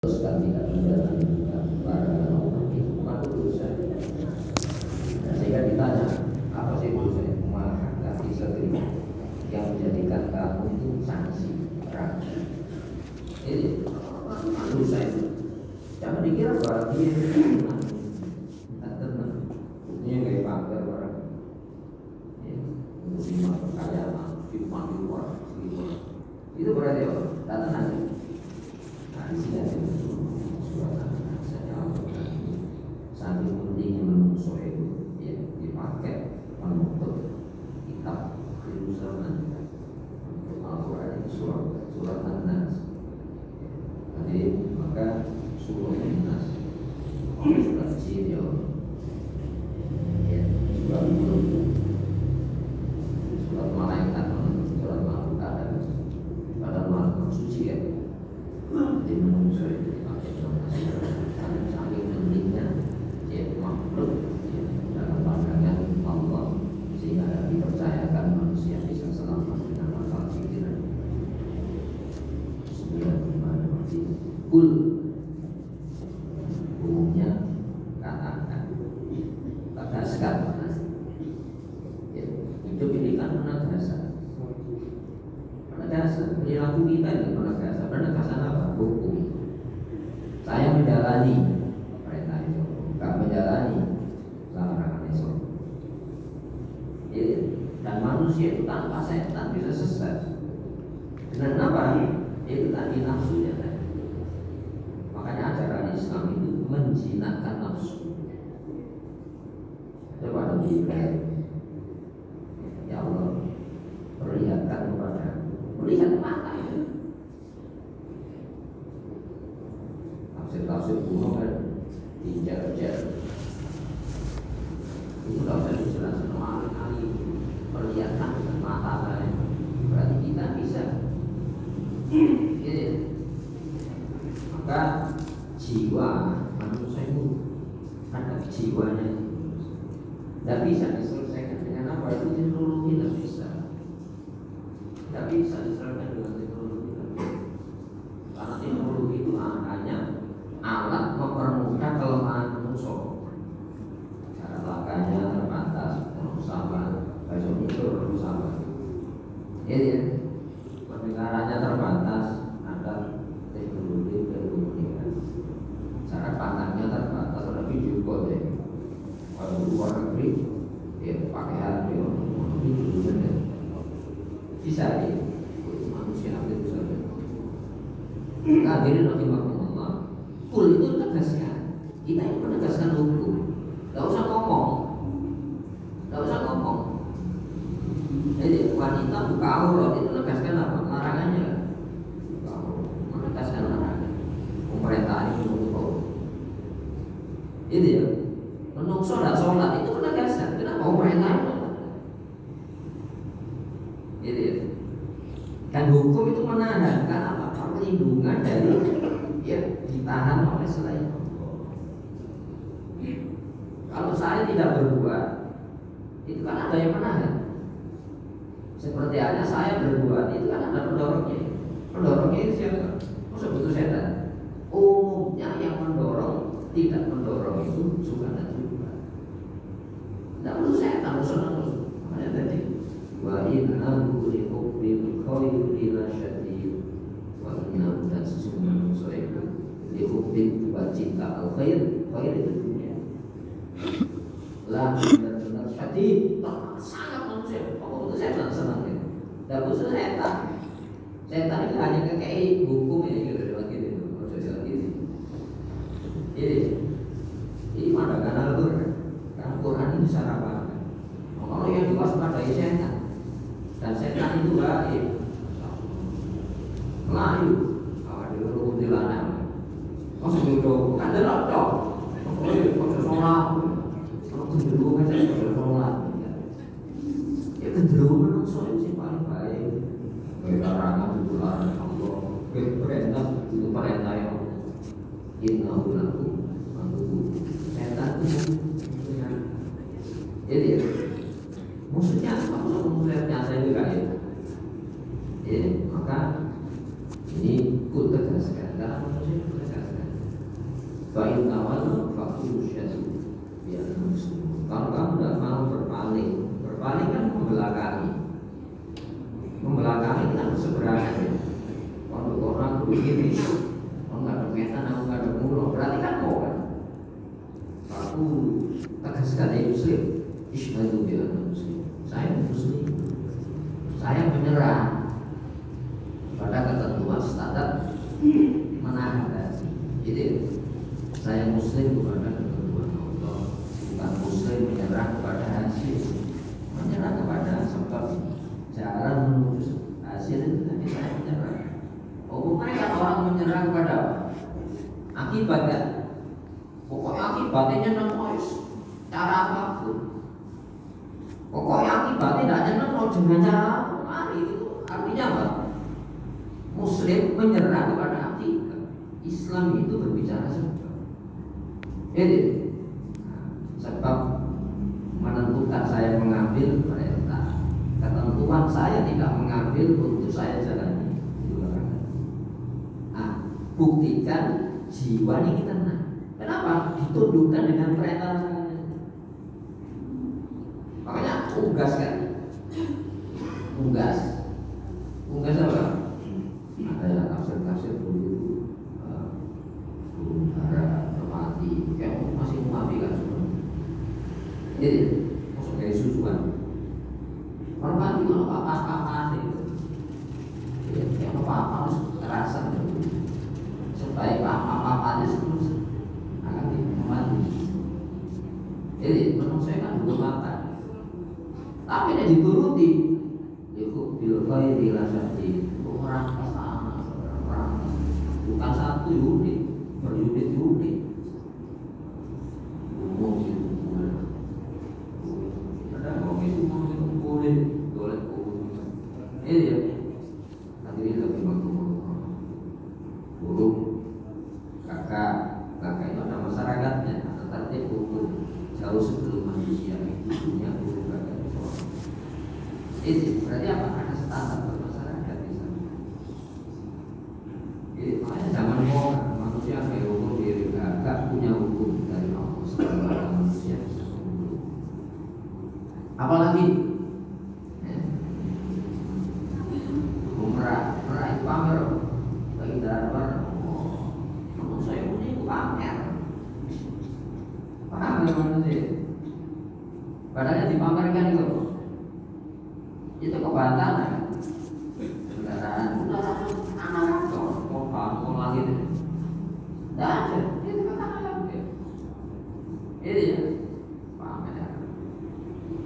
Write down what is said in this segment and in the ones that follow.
dan tidak menjalani para umat itu bukan dosa. Sehingga ditanya, apa sih dosa? Maka disebut yang menjadikan kamu itu sanksi berat. Ini dosa itu. Jangan dikira bahwa dia tidak tenang. Ini kayak pagar orang. Lima kekayaan, firman di luar, itu berarti apa? Tak tenang. Nah, di sini ada suara sambil pentingnya menungso itu ya dipakai menutup kitab Yerusalem untuk Al-Quran itu surat An-Nas. Jadi maka surat An-Nas surat kecil ya surat mulut surat malaikat surat makhluk ada pada makhluk suci ya. Jadi menungso itu dipakai saking pentingnya ya makhluk ya, dalam pandangan Allah sehingga dipercayakan manusia bisa selamat dengan akal pikiran. Bismillahirrahmanirrahim. Kul umumnya katakan tegaskan ya, hidup ini kan penegasan perilaku kita itu penegasan apa? Hukum. Saya menjalani perintah itu, nggak menjalani larangan itu. Dan manusia itu tanpa setan bisa sesat. Dengan apa? Itu tadi nafsunya tadi. Makanya ajaran Islam itu menjinakkan nafsu. Coba dilihat, ya Allah, perlihatkan kepada, melihat mata itu. Tafsir kuno kan dijar-jar itu tidak usah dijelaskan kali perlihatkan dengan mata saya berarti kita bisa gitu. Maka jiwa manusia itu ada jiwanya tidak bisa diselesaikan dengan apa itu teknologi tidak bisa diselesaikan dengan teknologi karena teknologi itu hanya alat mempermudah kelemahan manusia. Cara lakanya terbatas, sama besok itu sama. Ini pendengarannya terbatas, ada teknologi. Cara pandangnya terbatas, ada video call ya. Kalau luar negeri, ya pakai HP, bisa ya. Manusia itu saja. Hadirin rahimahumullah. Kul itu tegaskan. Kita yang menegaskan hukum. Gak usah ngomong. Jadi wanita buka aurat itu tegaskan apa? Larangannya. Menegaskan larangan. Pemerintah ini menutup aurat. Itu ya. Menungso dan sholat itu penegasan. Kenapa pemerintah itu? Gitu ya. Dan hukum itu menahan karena apa? Perlindungan dari ya ditahan oleh selain Allah. Kalau saya tidak berbuat, itu kan ada yang menahan. Seperti hanya saya berbuat, itu kan ada pendorongnya. Pendorongnya itu siapa? Masa butuh setan? Umumnya yang mendorong, tidak mendorong itu suka dan juga. Tidak perlu setan, senang. Makanya tadi wa innahu li hubbil khairi la syadid. Wa innahu dan sesungguhnya manusia itu li hubbil buat cinta al-khair. Khair itu dunia. La benar-benar syadid, sangat manusia. Apa itu setan senang ya? Tidak perlu setan. Setan itu hanya kekei hukum ini gitu lagi itu. Ini mana kan Al-Quran? Karena Quran ini secara apa? Kalau yang diwaspadai setan. Dan setan itu gaib, melayu, awal dulu kuntilanak, masuk dulu, kan ada laptop, masuk sholat, kalau cenderung kan saya masuk sholat, ya cenderung menungso itu paling baik, larangan itu larangan Allah, perintah itu perintah yang innahu lakum setan itu, jadi maksudnya apa? Maksudnya saya juga ya. Maka ini ku tegaskan dalam manusia tegaskan. Fa'in awal faktur syadu. Ya, kalau kamu tidak mau berpaling kan membelakangi kita berseberangan. Kalau orang begini, kalau nggak ada metan, aku nggak ada mulu, berarti kan mau kan? Aku tegaskan ya Muslim, isyhadu bi anna muslim. Saya Muslim, saya menyerah pada ketentuan standar menahan hati. Jadi saya Muslim kepada ketentuan Allah, bukan Muslim menyerah kepada hasil, menyerah kepada sebab jalan menuju hasil itu tadi saya menyerah. Mereka orang menyerah kepada apa? Akibat kan? Pokoknya akibatnya nyeneng cara apapun. Pokoknya akibatnya tidak nyeneng dengan cara apa? Itu artinya apa? Muslim menyerah kepada akibat. Islam itu berbicara sebab. Jadi sebab menentukan saya mengambil perintah. Ketentuan saya tidak mengambil untuk saya jalani. Buktikan jiwa ini kita tenang. Kenapa? Ditundukkan dengan perintah. Makanya unggas kan? Unggas apa? Ada tafsir dulu, darah, mati, kayak masih mati kan semua. Jadi masuk kayak susuan. Kalau mati kalau apa-apa itu, ya kayak apa-apa harus terasa. Supaya apa-apanya terus akan dimati. Jadi manusia kan belum makan, tapi dia dituruti. Yaitu bil khairi la syadid. Orang kesana, orang bukan satu unit, berunit-unit. Umum itu boleh. Ada ngomong itu boleh. Ini ya. Hadirin lebih burung kakak itu ada masyarakatnya, ada tertib hukum jauh sebelum manusia itu punya burung kakak itu. Ini berarti apa? Ada standar bermasyarakat di sana. Jadi makanya zaman manusia kayak hukum diri kakak punya hukum dari Allah setelah manusia bisa hukum. Apalagi merah itu pamer bagi darah. Saya punya itu pamer. Paham ya manusia? Padahal dipamerkan itu kebantalan. Kendaraan anak mau lahir, tidak ada. Itu katakan ini ya pamer.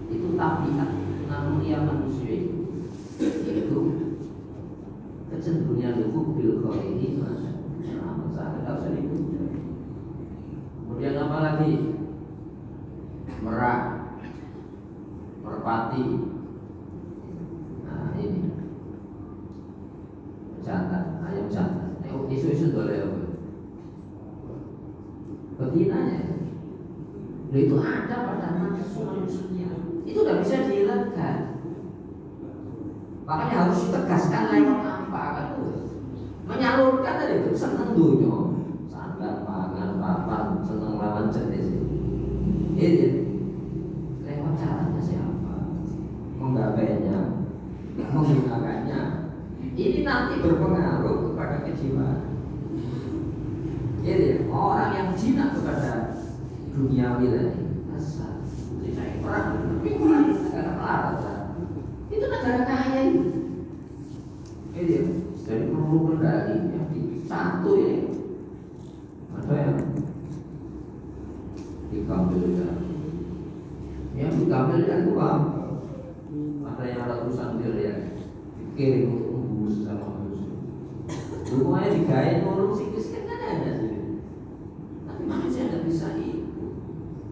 Itu tabiat manusia itu kecenderungan bil khairi mas. Kemudian apa lagi? Merpati. Nah ini jantan, ayam jantan. Isu-isu boleh apa? Betinanya itu ada pada manusia. Itu tidak bisa dihilangkan. Makanya harus ditegaskan lewat apa kan? Menyalurkan tadi itu senang dunia, sandang, pangan, papan, senang lawan jenis. Ini lewat caranya siapa? Menggapainya, menggunakannya. Ini nanti berpengaruh kepada kejiwaan. Jadi orang yang jinak kepada dunia ini, asal saya perang, tapi orang negara melarat, itu negara kaya itu. Jadi dari perlu kendali yang satu ini ada yang dikambilkan. Yang dikambilkan itu apa? Ada yang ada urusan biliar dikirim untuk membunuh sesama manusia. Rumahnya digait ngurung sikis kan ada sih. Tapi manusia tidak bisa itu.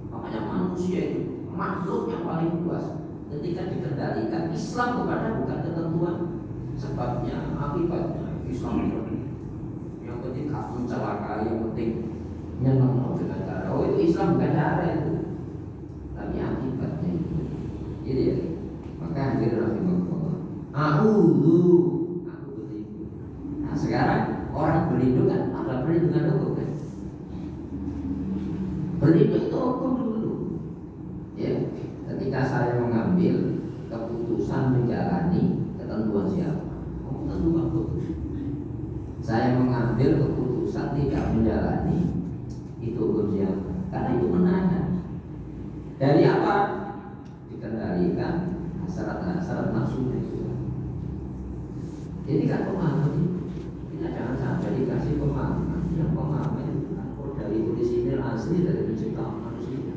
Makanya manusia itu makhluk yang paling luas. Ketika dikendalikan Islam kepada bukan ketentuan sebabnya, akibatnya Islam yang penting gak mencelakai, yang penting nyeneng dengan cara. Oh itu Islam bukan cara itu, tapi akibatnya itu. Jadi ya, maka hadir rahimahullah. Aku berlindung. Nah sekarang orang berlindung kan ada perlindungan hukum kan? asli dari penciptaan manusia.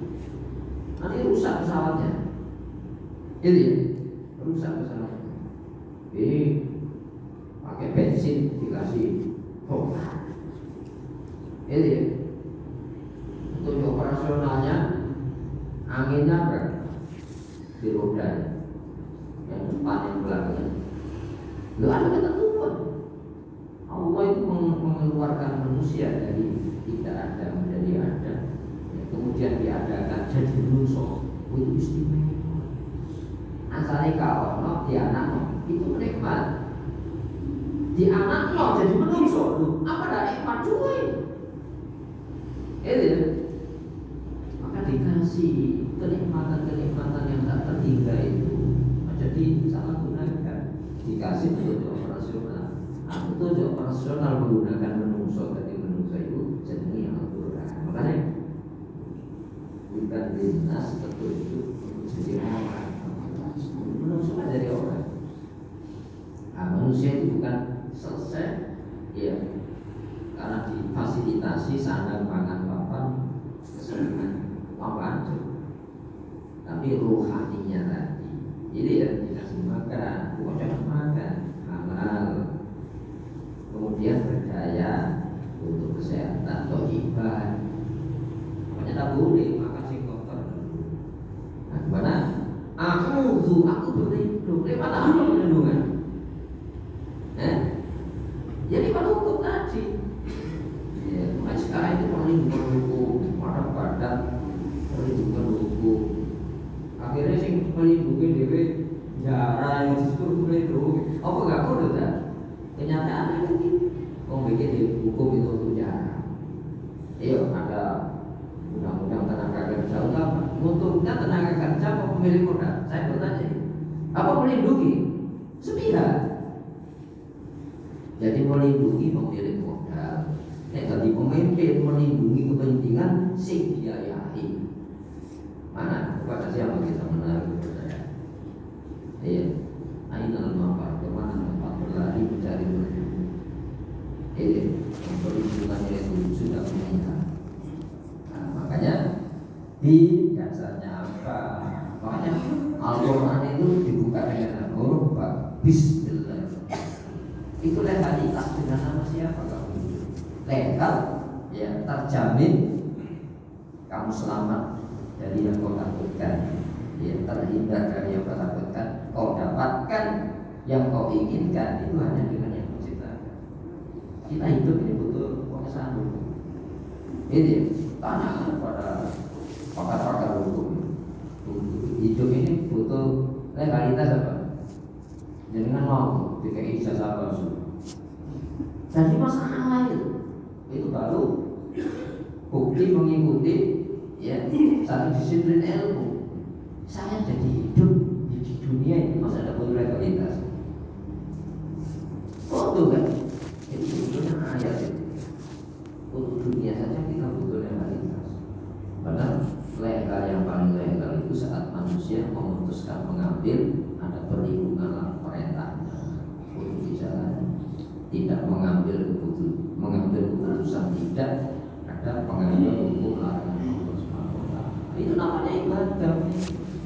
Nanti rusak pesawatnya, itu ya, rusak pesawatnya. Pakai bensin dikasih pompa, itu ya. Untuk operasionalnya anginnya berapa? Di roda yang depan yang belakang. Lu ada ketentuan. Allah itu mengeluarkan manusia dari tidak ada menjadi ada, ya, kemudian diadakan jadi manusia. Itu istimewa. Asale kaono di anak itu nikmat. Di anak lo jadi manusia lu. Apa ada nikmat cuy? Itu. Maka dikasih kenikmatan-kenikmatan yang tak terhingga itu. Jadi salah gunakan. Dikasih untuk operasional. Aku tuh operasional menggunakan manusia tadi manusia itu jadi Al-Quran. Makanya bukan dinas betul itu jadi orang. Manusia jadi orang. Nah, manusia itu bukan selesai, ya, karena difasilitasi sandang pangan papan kesenangan apa tapi rohaninya tadi. Jadi ya dikasih makan, jangan makan halal, kemudian berdaya untuk kesehatan, thayyibah. Makanya tak boleh makan sing kotor. Nah, gimana? Aku berlindung. Lewat apa perlindungan? Jadi penutup tadi. Ya, sekarang itu perlindungan hukum, pada perlindungan hukum. Akhirnya sing melindungi dewe jarang justru melindungi. Apa enggak boleh tak? Kenyataannya mungkin bikin di hukum itu untuk jarang. Iya, ada undang-undang tenaga kerja utama. Untungnya tenaga kerja apa pemilik modal? Saya bertanya, apa melindungi? Sepihak. Jadi melindungi pemilik modal. Tadi pemimpin melindungi kepentingan si biayai. Mana kepada siapa kita menaruh percaya? Iya, ainal mafar, kemana tempat berlari mencari perlindungan? Iya, perlindungannya itu sudah meningkat. Nah, makanya di dasarnya apa? Makanya Al-Quran itu dibuka dengan huruf Bismillah. Itu legalitas dengan nama siapa kamu? Legal, ya, terjamin kamu selamat dari yang kau takutkan, ya, terhindar dari yang kau takutkan. Kau dapatkan yang kau inginkan itu hanya dengan yang kau ciptakan. Kita hidup ini butuh pengesahan hukum. Ini tanyakan pada pakar-pakar hukum. Hidup ini butuh legalitas apa? Jangan mau DKI ijazah palsu. Jadi masalah itu baru bukti mengikuti, ya, satu disiplin ilmu. Saya jadi hidup di dunia ini masa ada butuh legalitas. Tuh kan? Itu sebetulnya ayat itu. Untuk dunia saja kita butuh legalitas. Padahal legal yang paling legal itu saat manusia memutuskan mengambil, ada perlindungan perintahnya untuk dijalani. Tidak mengambil keputusan tidak, ada pengambil hukum larangan Allah Subhanahu wa taala. Itu namanya ibadah.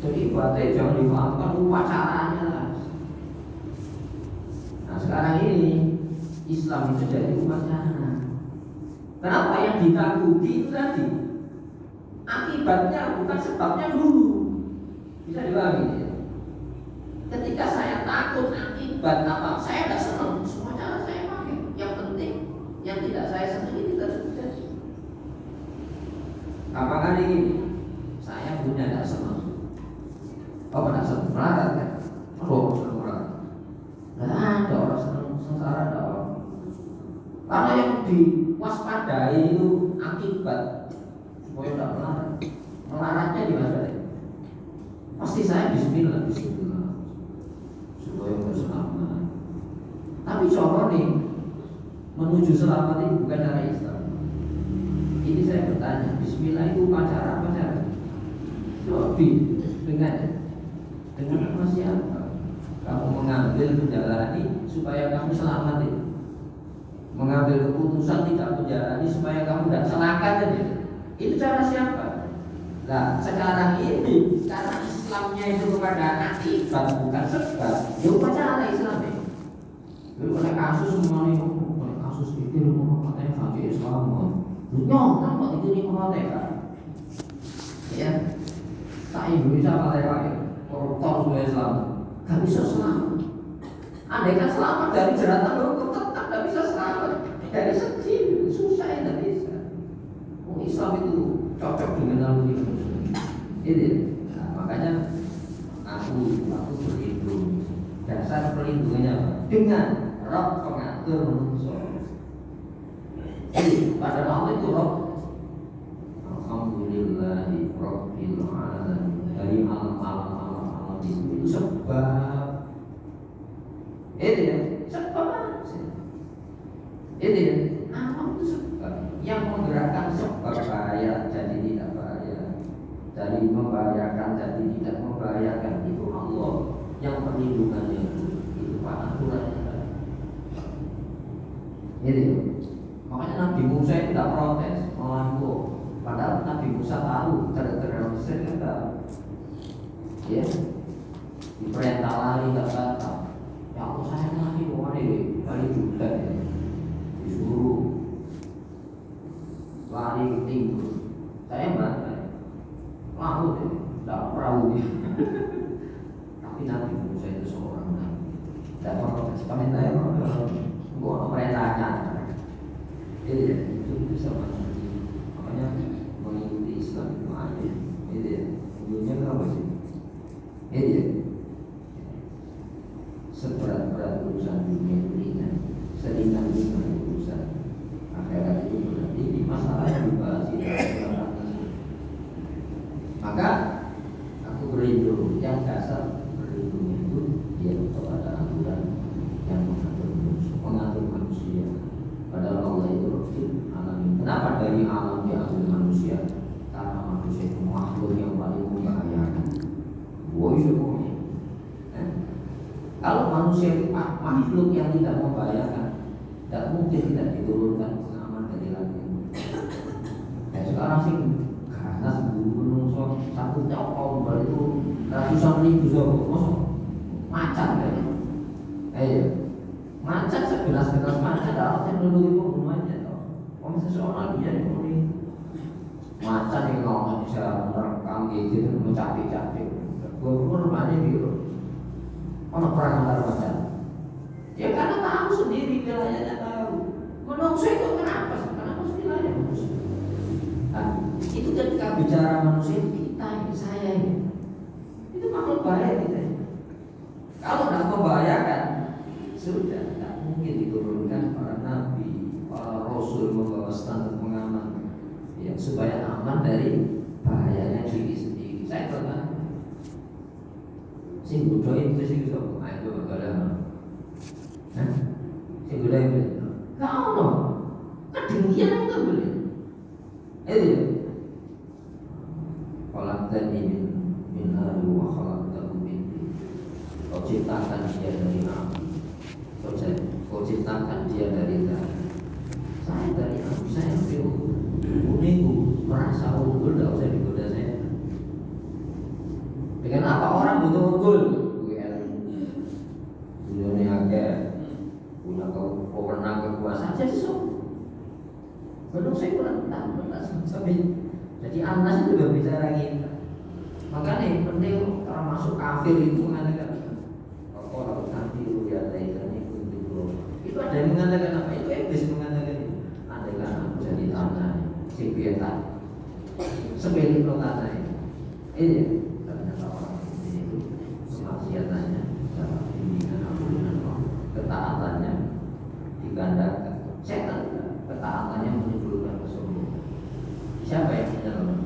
Jadi ibadah jangan difahamkan upacaranya. Nah, sekarang ini Islam itu jadi upacara. Kenapa yang ditakuti itu tadi? Akibatnya bukan sebabnya dulu. Bisa dipahami ya? Ketika saya takut akibat apa? Saya tidak senang. Semua cara saya pakai. Yang penting, yang tidak saya senang ini terjadi. Apakah ini? Saya punya tidak senang. Oh, tidak senang. Melarat kan? Oh, senang melarat. Nah, ada orang senang sengsara, ada orang. Karena yang diwaspadai itu akibat supaya tidak melarat. Melaratnya di mana? Pasti saya bismillah supaya berselamat. Tapi cara nih menuju selamat ini bukan cara Islam. Ini saya bertanya, bismillah itu upacara apa cara? Lebih dengan apa siapa? Kamu mengambil menjalani supaya kamu selamat itu. Mengambil keputusan tidak menjalani supaya kamu tidak celaka saja. Itu cara siapa? Nah, sekarang ini karena Islamnya itu kepada akibat bukan sebab. Ya upacara Islamnya. Dulu ada kasus semuanya, kasus itu rumah katanya fakir Islam. Nyong, kenapa itu di Mekah? Ya, tak Indonesia pakai koruptor semua Islam, gak bisa selamat. Andai kan selamat dari jeratan hukum tetap gak bisa selamat. Dari sedih, susah ya gak bisa. Islam itu cocok dengan alumni Muslim. Ini, nah, makanya aku berlindung. Dasar perlindungannya apa? Dengan Rob pengatur manusia. Jadi pada waktu itu Rob, alhamdulillahi Rabbil alamin, dari alam itu sebab ini ya, sebab ini ya, alam itu sebab yang menggerakkan sebab bahaya jadi tidak bahaya, dari membahayakan jadi tidak membahayakan itu Allah yang perlindungannya itu aturannya. Ini makanya Nabi Musa itu tidak protes, malah padahal Nabi Musa tahu terhadap Mesir kan tahu, ya diperintah lari tak datang. Ya aku saya lagi mau lari juga ya, disuruh lari ke timur. Saya mana? Laut ya, tidak perahu ya. Tapi Nabi Musa itu seorang nabi, tidak protes. Pemerintah ya gua merintahkan. Jadi ya, itu bisa makanya mengikuti Islam itu aja. Jadi ya, dunia apa sih? Jadi ya, seberat-berat urusan dunia itu ringan, seringan-ringan urusan akhirat itu berat. Jadi masalah yang dibahas itu adalah maka aku berlindung, yang dasar berlindung itu dia kepada aturan yang mengatur manusia. Padahal Allah itu alamin. Kenapa dari alam diambil manusia? Karena manusia itu makhluk yang paling membahayakan. Woi semuanya. Kalau manusia itu makhluk yang tidak membahayakan, tidak mungkin tidak diturunkan pengaman dari langit. Dan sekarang sih karena sebelum satu cokol itu ratusan ribu masuk macan kan? Macan segelas-gelas macan dalam teknologi pembunuhannya toh. Om seseorang dia ini macan yang ngomong bisa merekam gitu mencapek-capek. Rumahnya biru. Orang perang antar macan. Ya karena tahu sendiri wilayahnya tahu. Manusia itu kenapa sih? Kenapa sih wilayah manusia? Nah, itu ketika bicara manusia kita ini, saya ini, itu makhluk bahaya kita. Kalau tidak membahayakan, sudah tidak mungkin diturunkan para nabi, para rasul membawa standar pengaman, ya supaya aman dari bahayanya diri sendiri. Saya pernah sing budoin itu sing iso ayo bagaimana? Sing budoin itu. Kau no, kedengkian itu boleh. Itu. Kalau tadi min haru wa khalaqtahu min tin. Kau ciptakan dia dari api. Kau ciptakan dia dari tanah. Saya dari api, saya uniku merasa unggul, tidak usah digoda saya. Dengan apa orang butuh unggul? Dunia agak punya kewenangan kekuasaan jadi belum saya kurang tahu. Jadi Anas itu berbicara kita. Makanya penting termasuk kafir itu mengatakan kalau nanti lihat itu ada yang mengatakan apa? Itu iblis mengatakan itu. Adalah aku jadi tanah si pietan sebeli tanah ini ternyata orang itu kemaksiatannya dalam bimbingan ampunan Allah, ketaatannya digandakan. Setan ketaatannya menimbulkan kesombongan. Siapa yang menyerang?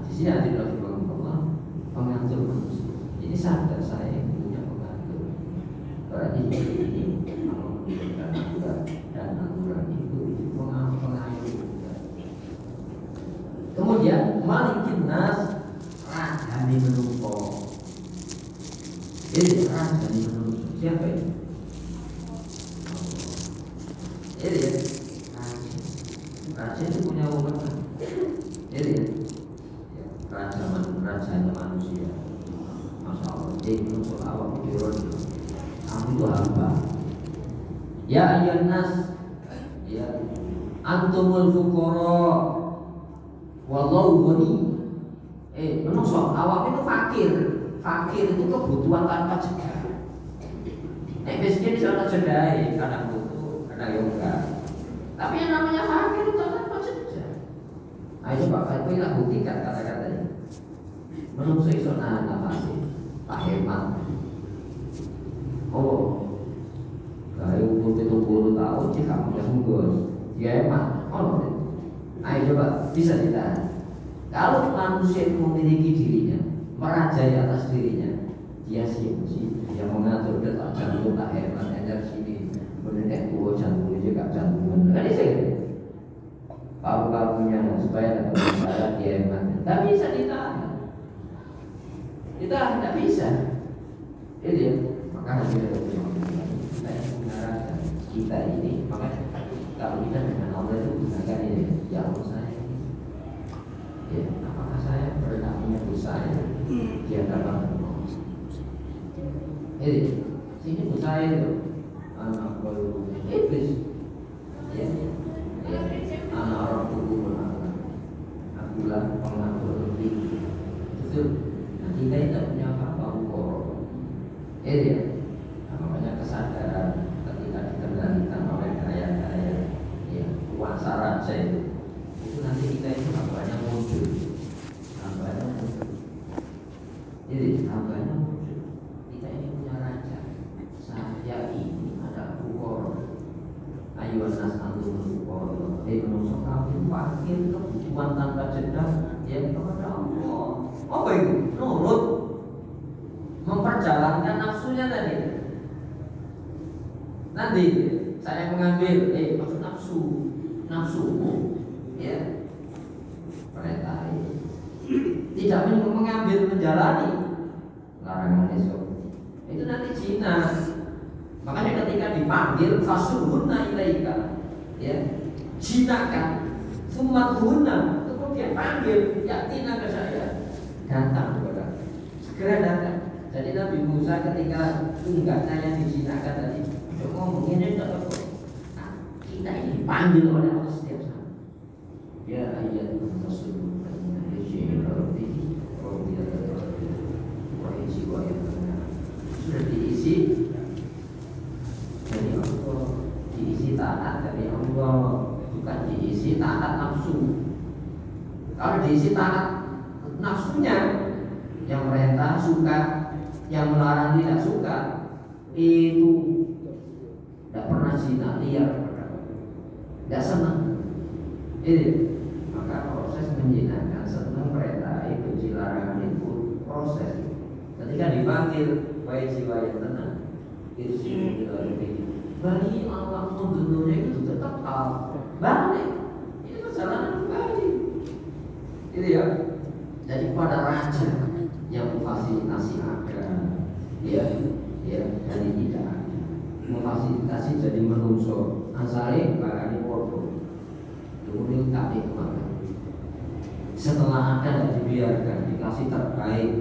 Di sini nanti Allah mengatur manusia. Ini sadar saya yang punya pengatur. Berarti ini kalau memberikan aturan dan aturan itu mengayomi. Kemudian malikin nas rajani menungso. Ini rajani menungso. Siapa ini? Ini ya. Rajin itu punya wewenang. Jadi ya, rajanya manusia. Masya Allah. Jadi muncul awak pikiran. Kamu itu hamba. Ya ayyuhan nas, ya antumul fuqara wallahu ghani. Menungso awak itu fakir. Fakir itu kebutuhan tanpa cegah. Miskin itu ada cedai karena butuh, karena yoga. Tapi yang namanya fakir itu tanpa cegah. Ayo coba kita buktikan kata-katanya. Menungso iso nahan nafas, tak hemat. Oh, kayak umur 70 tahun sih kamu yang mundur, dia hemat. Oh, ayo coba bisa ditahan. Kalau manusia itu memiliki dirinya, merajai atas dirinya, dia sih dia mengatur detak jantung tak hemat energi ini, mendetek tua jantungnya juga jantungan. Kan itu paru-parunya supaya dapat bicara dia hemat. Tak bisa ditahan, kita tidak bisa. Itu ya, makanya kita mengarahkan kita ini, makanya kalau kita dengan Allah itu gunakan ini, ya Allah saya. Ya, apakah saya pernah punya dosa di antara sini dosa itu anak baru iblis, ya, anak orang tubuh menang, akulah pengatur lebih itu. Nah, kita tidak punya apa-apa ukor, ya, makanya kesadaran ketika dikendalikan oleh gaya-gaya, ya, kuasa raja itu nanti kita itu hambanya muncul, jadi hambanya muncul. Kita ini punya raja, saya ini adalah ukor. Ayo nas antum ukor. Menusuk kami fakir kebutuhan tanpa jeda, ya kepada Allah. Apa itu? Nurut, memperjalankan nafsunya tadi. Nanti saya mengambil, maksud nafsumu, ya, perintah tidak mengambil menjalani larangan esok itu nanti Cina. Makanya ketika dipanggil fasuhunna ilaika, ya, jinakan sumatuna, kemudian panggil yatina ke saya, datang kepada segera datang. Jadi Nabi Musa ketika tunggaknya yang dijinakan tadi ngomong ini tidak betul. Nah, kita ini dipanggil oleh Allah setiap saat. Ya ayat rasul sudah diisi dari Allah, diisi taat dari Allah, bukan diisi taat nafsu. Kalau diisi taat nafsunya, yang perintah suka, yang melarang tidak suka, itu tidak pernah zina liar, tidak senang. Maka proses menjinakkan senang perintah itu larangan itu proses. Ketika dipanggil baik jiwa yang tenang, itu sudah lebih. Bagi Allah dunia itu tetap balik. Ini perjalanan kembali. Itu ya. Jadi pada raja yang memfasilitasi ada, ya, jadi tidak ada. Memfasilitasi jadi menungso. Asale barani podo. Kemudian tak kemana. Setelah ada tidak dibiarkan, dikasih terbaik,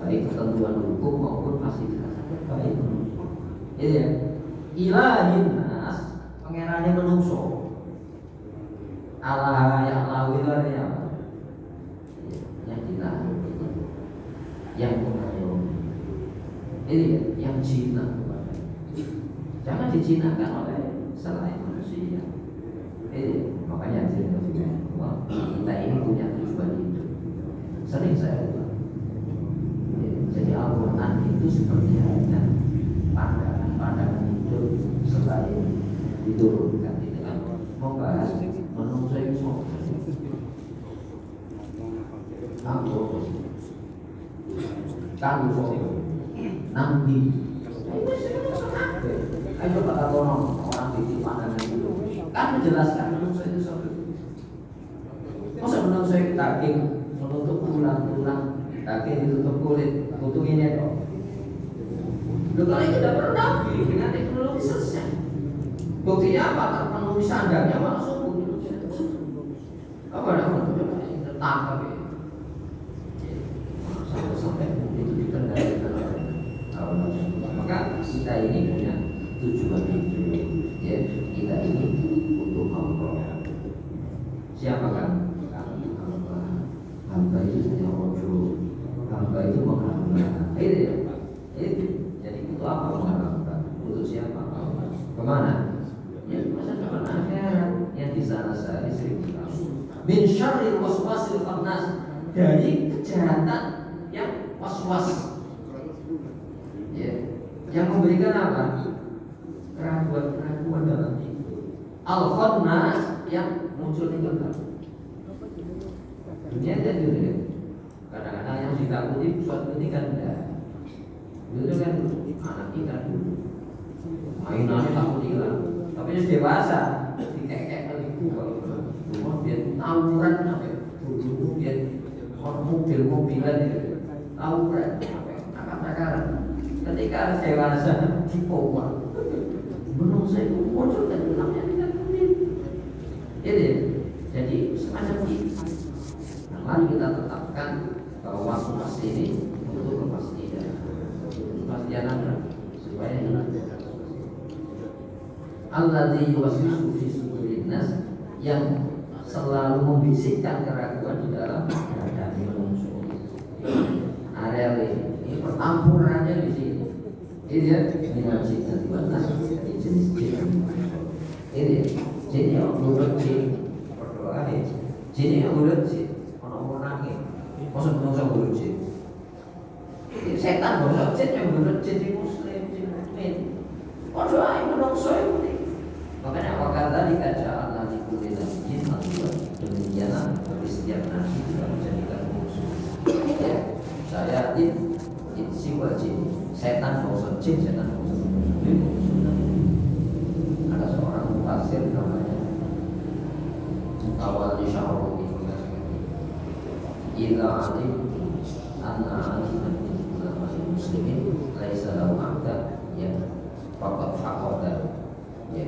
baik ketentuan hukum maupun fasilitas terbaik. Ini ya, ilahin nas, pengerannya menungso. Allah yang lawilannya apa? Yang dilakukan, yang mengayomi. Ini ya, yang Cina. Jangan dicinakan oleh selain manusia. Makanya kita ini punya tujuan hidup. Sering saya ulang. Jadi Al-Quran itu seperti hanya pandangan hidup selain diturunkan itu kan membahas menungso itu kamu nanti ayo Pak Katono orang di pandangan itu kan menjelaskan menungso itu soal masa menungso itu daging menutup tulang daging ditutup kulit tutup ini kok. Kalau itu tidak perlu nabi dengan teknologi selesai. Buktinya apa? Terpenuhi sandarnya malah subuh. Apa namanya? Tangkap ya. Sampai itu dikendalikan oleh hawa nafsu. Maka kita ini punya tujuan hidup, ya. Kita ini untuk Allah. Siapa kan? Hamba. Hamba itu hanya rojo. Hamba itu menghamba. Itu ya. Itu. Jadi untuk apa menghamba? Untuk siapa? Kemana? Ya masa depan akhirat yang di sana saya sering bilang. Min syarril waswasil khannas, dari kejahatan yang waswas, ya, yang memberikan apa? Keraguan-keraguan dalam hidup. Al-khannas yang muncul di dalam dunia jadi ya. Kadang-kadang yang ditakuti suatu ketika tidak. Itu kan anak kita dulu mainannya takut hilang, tapi sudah dewasa dikekek lagi rumah dia tawuran sampai dia mobil-mobilan itu tawuran sampai nakal-nakalan. Ketika dewasa dipukul menurut saya itu muncul dan namanya tidak mungkin. Jadi semacam itu. Nah, mari kita tetapkan bahwa waktu ini untuk kepastian Anda supaya alladzi yuwaswisu fi sudurin nas, yang selalu membisikkan keraguan di dalam hati manusia. Area ini pertampurannya di sini. Ini ya, minal jinnati wan nas, jenis jin. Ini jin yang menurut jin berdoa ini. Jin yang menurut jin, orang nangis. Masa menungso menurut jin. Setan menurut jin yang menurut jin muslim, jin mukmin. Doa yang menungso itu. Makanya apakah tadi kaca Allah di kulit jin atau demikian bagi setiap nabi juga menjadikan musuh. Ya, saya jin siwa jin, setan musuh jin, setan musuh. Ada seorang mufasir namanya awal Syarah Idza alim anna aliman min ulama'i muslimin laisa lahu abda ya faqad faqada ya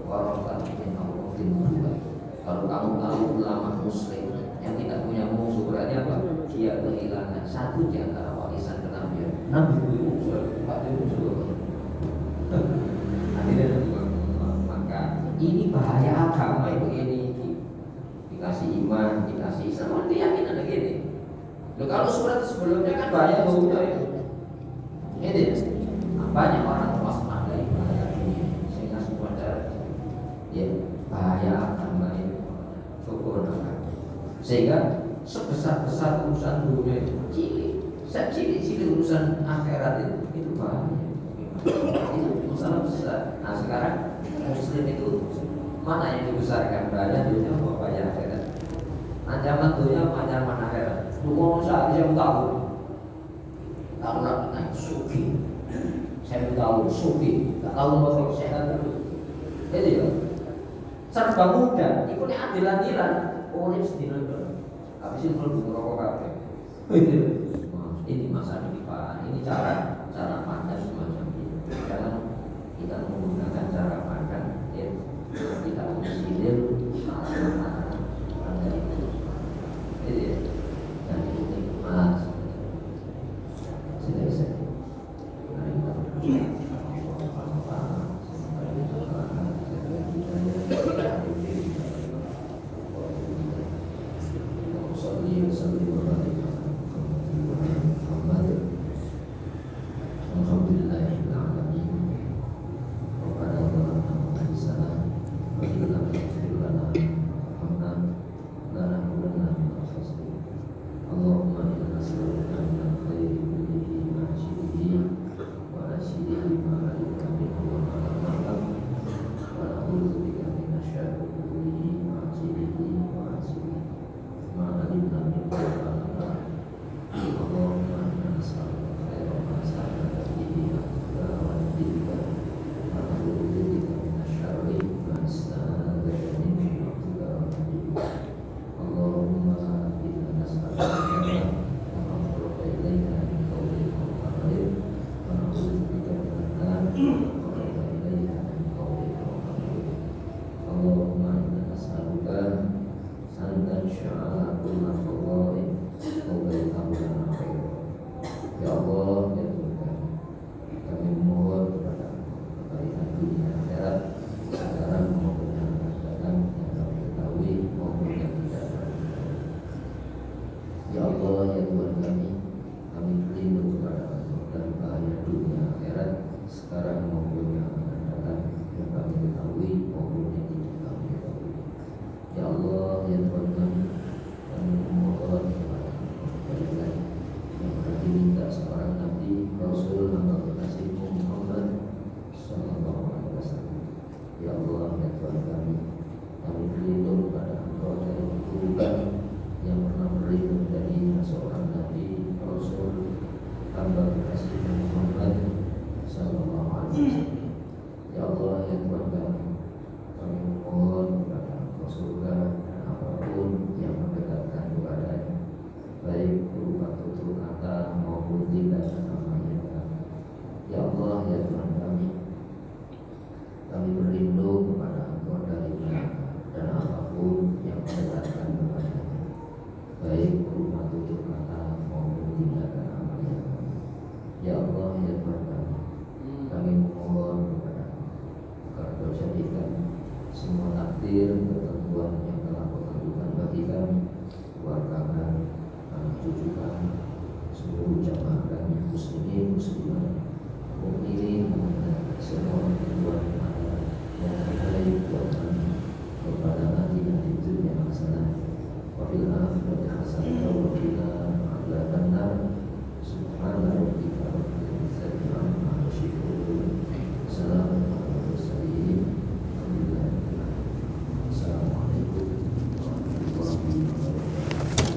warahmatullahi wabarakatuh. Kalau kamu tahu ulama muslim yang tidak punya musuh, berarti apa? Dia kehilangan satu di antara warisan kenabian. Nabi itu musuh, Pak itu musuh. Akhirnya maka ini bahaya agama itu ini dikasih iman, dikasih Islam, keyakinan ada gini. Loh, kalau surat sebelumnya kan bahaya baunya itu. Ini banyak orang waspada bahaya ini sehingga semuanya ya bahaya agama itu sehingga sebesar-besar urusan dunia itu cilik urusan akhirat itu bahaya. Itu masalah besar. Nah sekarang muslim itu mana yang dibesarkan, bahaya dunia apa bahaya akhirat? Ancaman dunia apa ancaman akhirat? Dukung saat saya tahu karena naik suki, saya tahu suki, tak tahu mau sehat terus. Jadi ya serba mudah, ikutnya adilan-adilan, urip sedina. Habis itu belum rokok kafe. Ini masa depan, ini cara pandang semacam ini. Jangan kita menggunakan cara pandang ya, kita mensilir pandang itu. Jadi dan itu nikmat. Sudah bisa. Mari kita syaa kullu qada'i wa bainahu lana khair. Ya Allah, ya Tuhan, kami mohon kepada kebaikan dunia akhirat sekarang maupun yang akan datang yang kami ketahui maupun yang tidak kami ketahui. Ya Allah, ya Tuhan kami berlindung kepada Engkau dari bahaya dunia akhirat sekarang maupun yang akan datang yang kami ketahui maupun yang tidak kami ketahui. Ya Allah, ya Tuhan kami mohon kepada kebaikan yang telah diminta seorang Nabi Rasul hamba kekasih-Mu Muhammad Sallallahu Alaihi Wasallam. Ya Allah, ya Tuhan kami berlindung kepada Engkau dari keburukan yang pernah berlindung dari seorang Nabi Rasul hamba kekasih-Mu Muhammad Sallallahu Alaihi Wasallam. Ya Allah, ya Tuhan kami mohon kepada Engkau surga dan apapun yang mendekatkan kepadanya, baik berupa tutur kata maupun tindakan amalnya. Ya Allah, ya Tuhan kami berlindung kepada Engkau dari neraka dan apapun yang mendekatkan kepadanya, baik berupa tutur kata maupun tindakan amalnya. Ya Allah, ya Tuhan kami mohon kepada agar Kau jadikan semua takdir ketentuan yang telah Kau tentukan bagi kami, keluarga kami, anak cucu kami, seluruh jamaah kami, muslimin, muslimat, mukminin, mukminat, semua ketentuan yang ada yang terbaik buat kami. Kepada atina fid dunya hasanah wa fil akhirati hasanah wa qina adzabannar. Subhana rabbika rabbil izzati amma yasifun. Salamun alal mursalin. Assalamualaikum warahmatullahi wabarakatuh.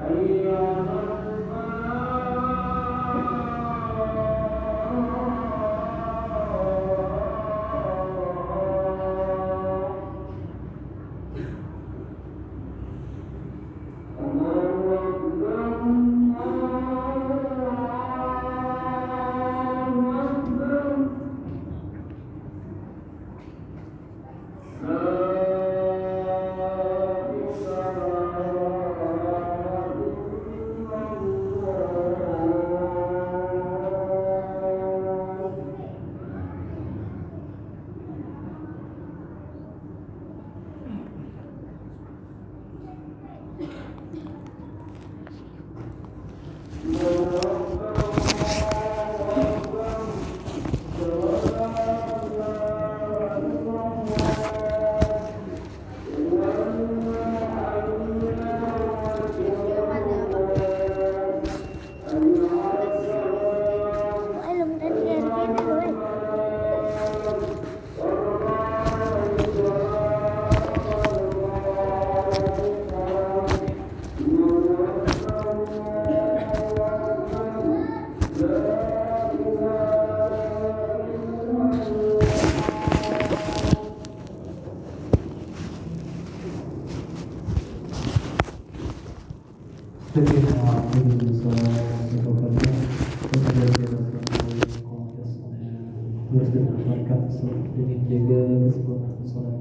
Ayo عبده وصفوفته semoga kita selalu terus diberkahi dengan jaga kesempurnaan sholat.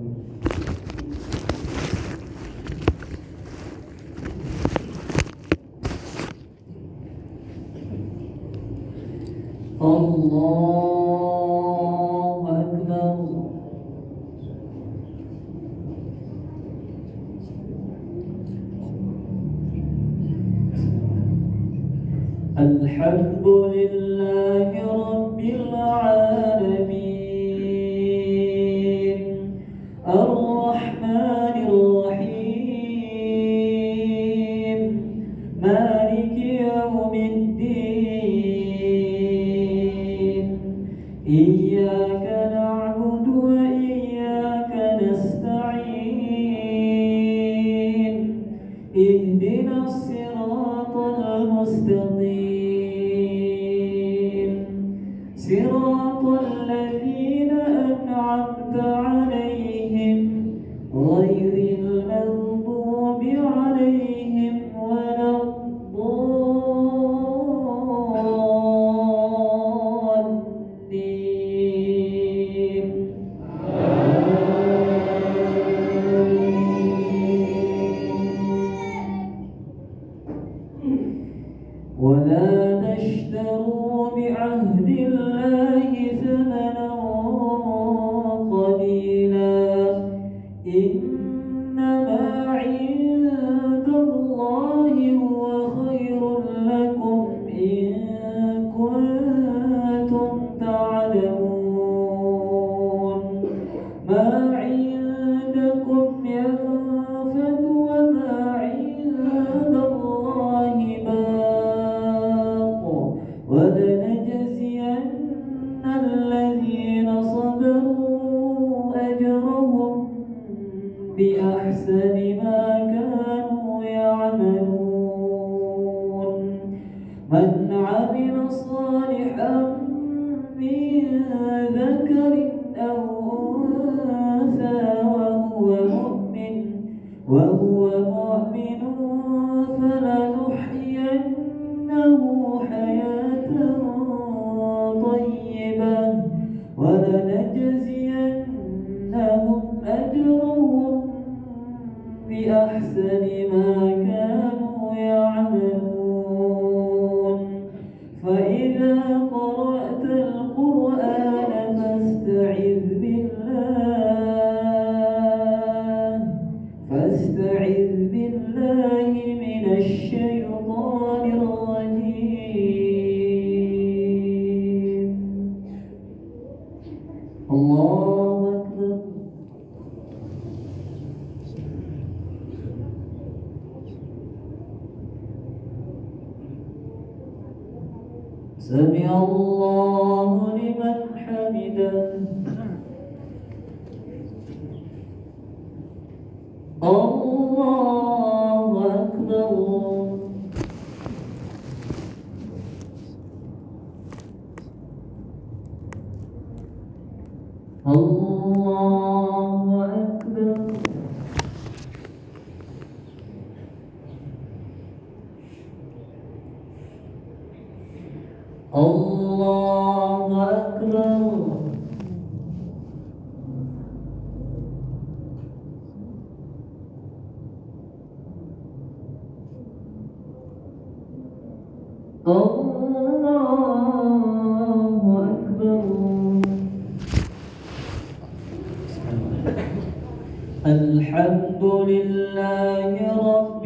Allahu Akbar. Alhamdulillahi Rabbil Alamin Ar-Rahmanir Rahim Maliki Yawmiddin Iyyaka na'budu wa iyyaka nasta'in Ihdinas siratal mustaqim صراط الذين أنعمت عليهم غير المغضوب عليهم ولا الضالين ولا تشتروا بعهد الله ثمنا قليلا إنما عند الله هو خير لكم إن كنتم تعلمون ما عندكم ينفد وما عند الله باق ولنجزين الذين صبروا أجرهم بأحسن ما كانوا يعملون من عمل صالحا من ذكر أو أنثى وهو مؤمن فلنحيينه حياة طيبة ولنجزينهم أجرهم بأحسن ما كانوا يعملون فإذا قرأت القرآن فاستعذ بالله من الشيطان الرجيم الله أكبر سمع الله لمن حمده الله أكبر الله أكبر الله أكبر الله أكبر الحمد لله رب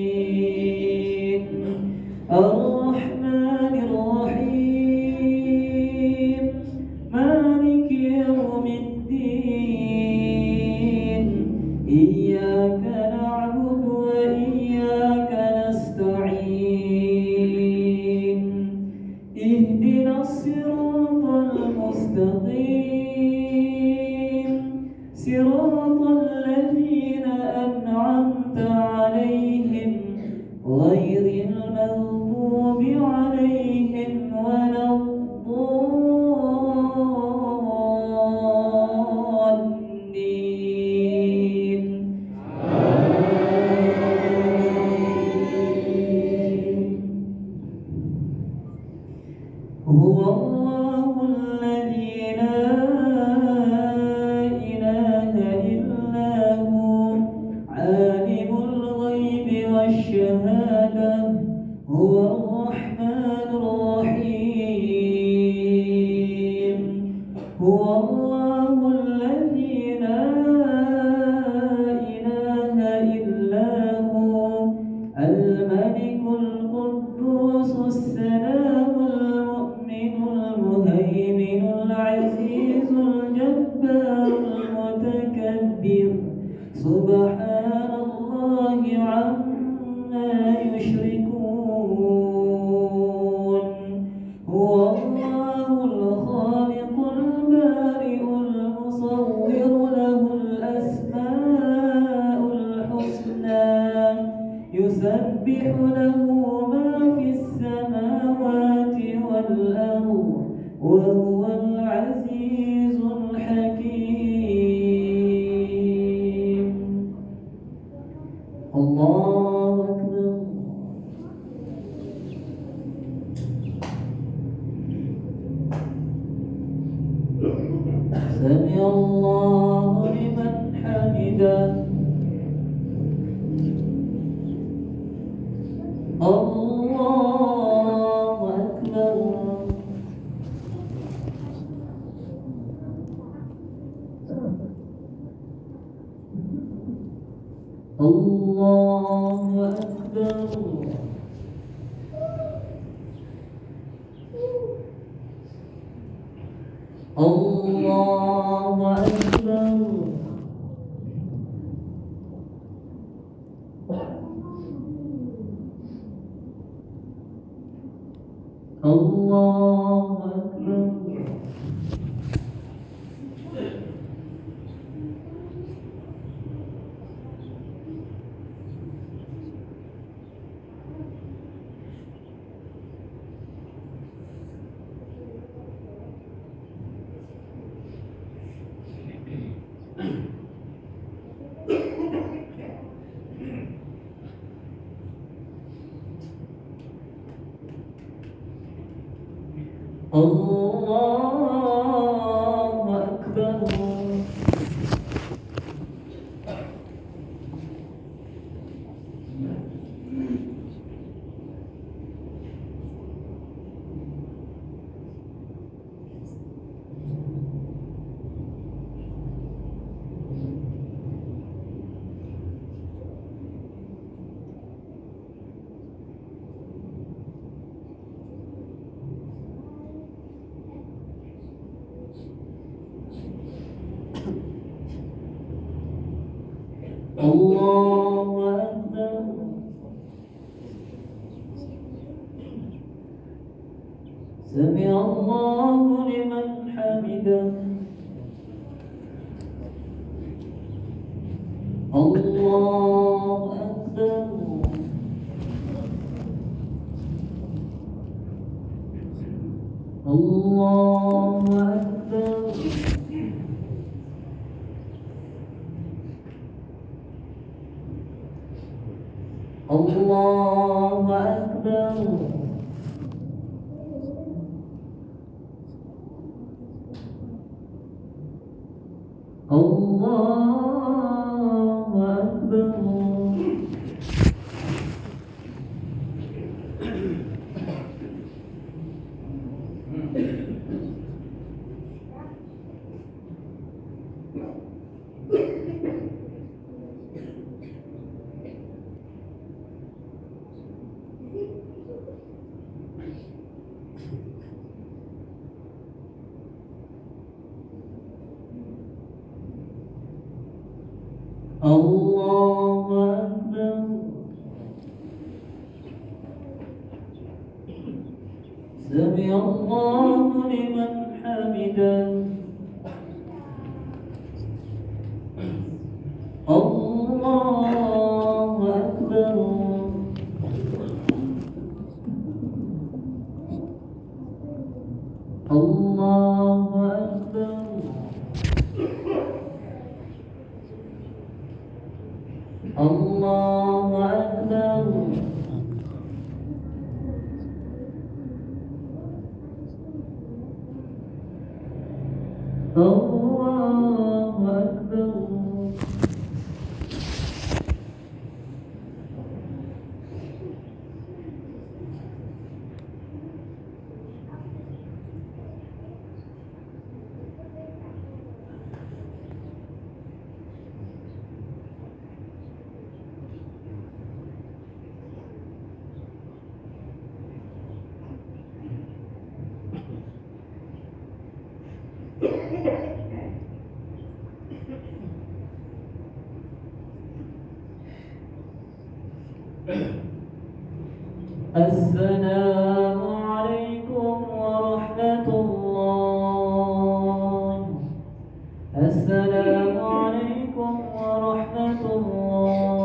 العالمين الرحمن الرحيم مالك يوم الدين إياك نعبد وإياك نستعين اهدنا الصراط المستقيم صراط الذين أنعمت عليهم غير المغضوب عليهم ولا الضالين الشهادة هو الرحمن الرحيم هو الله الذي لا إله إلا هو الملك القدوس السلام المؤمن المهيمن العزيز الجبار المتكبر سبحان الله عما يشركون هو الله الخالق البارئ المصور له الأسماء الحسنى يسبح له ما في السماوات والأرض وهو العزيز الحكيم الله أكبر سمع الله لمن حمده الله أكبر الله أكبر الله أكبر الله أكبر الله أكبر الله أكبر سمع الله لمن حمده الله أكبر الله أكبر الله أكبر الله أكبر الله أكبر سمع الله لمن حمده الله أكبر الله أكبر الله أكبر السلام عليكم ورحمة الله. السلام عليكم ورحمة الله.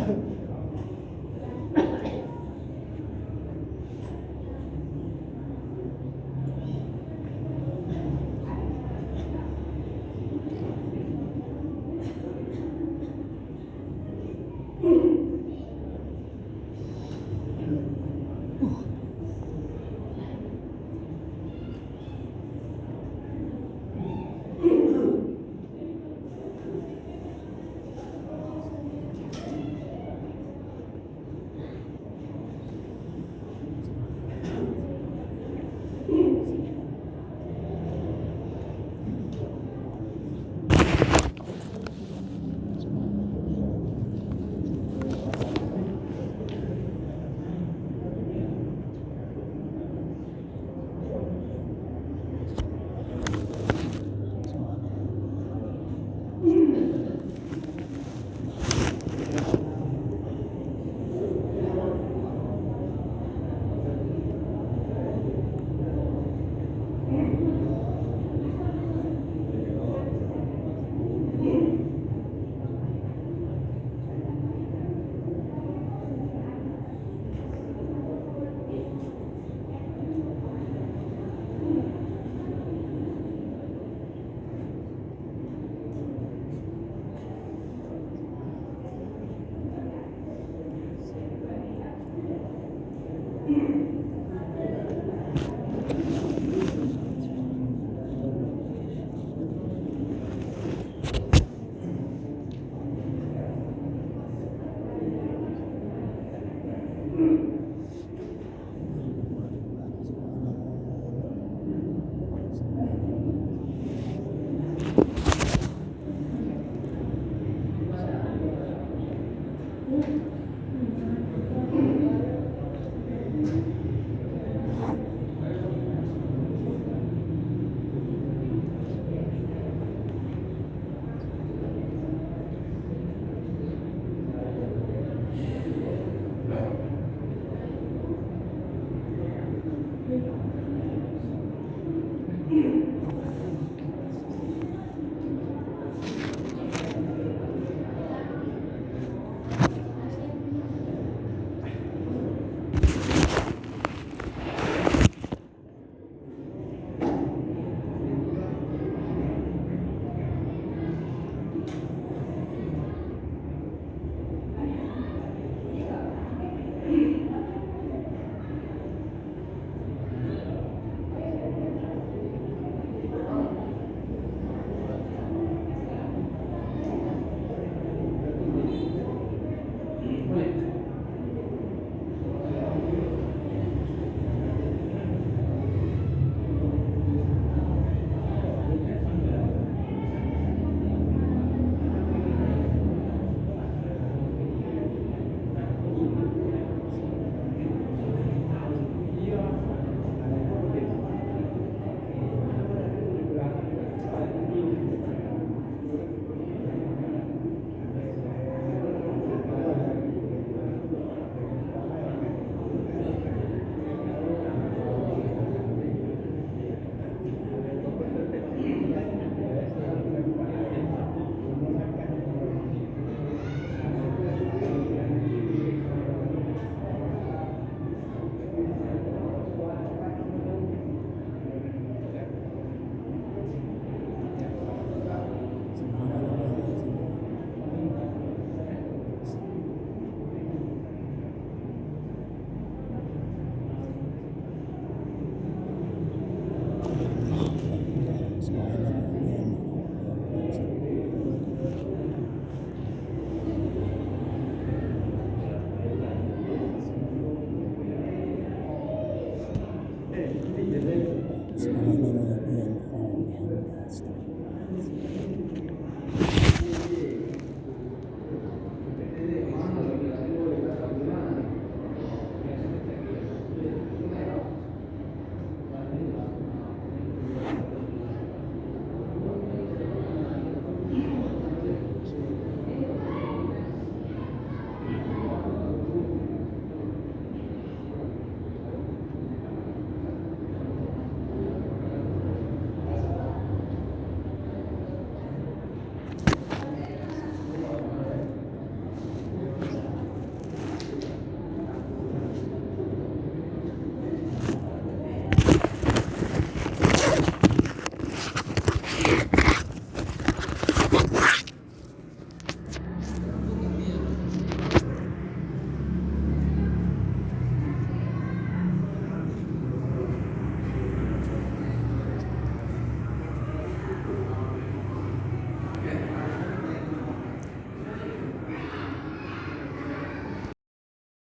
Thank you.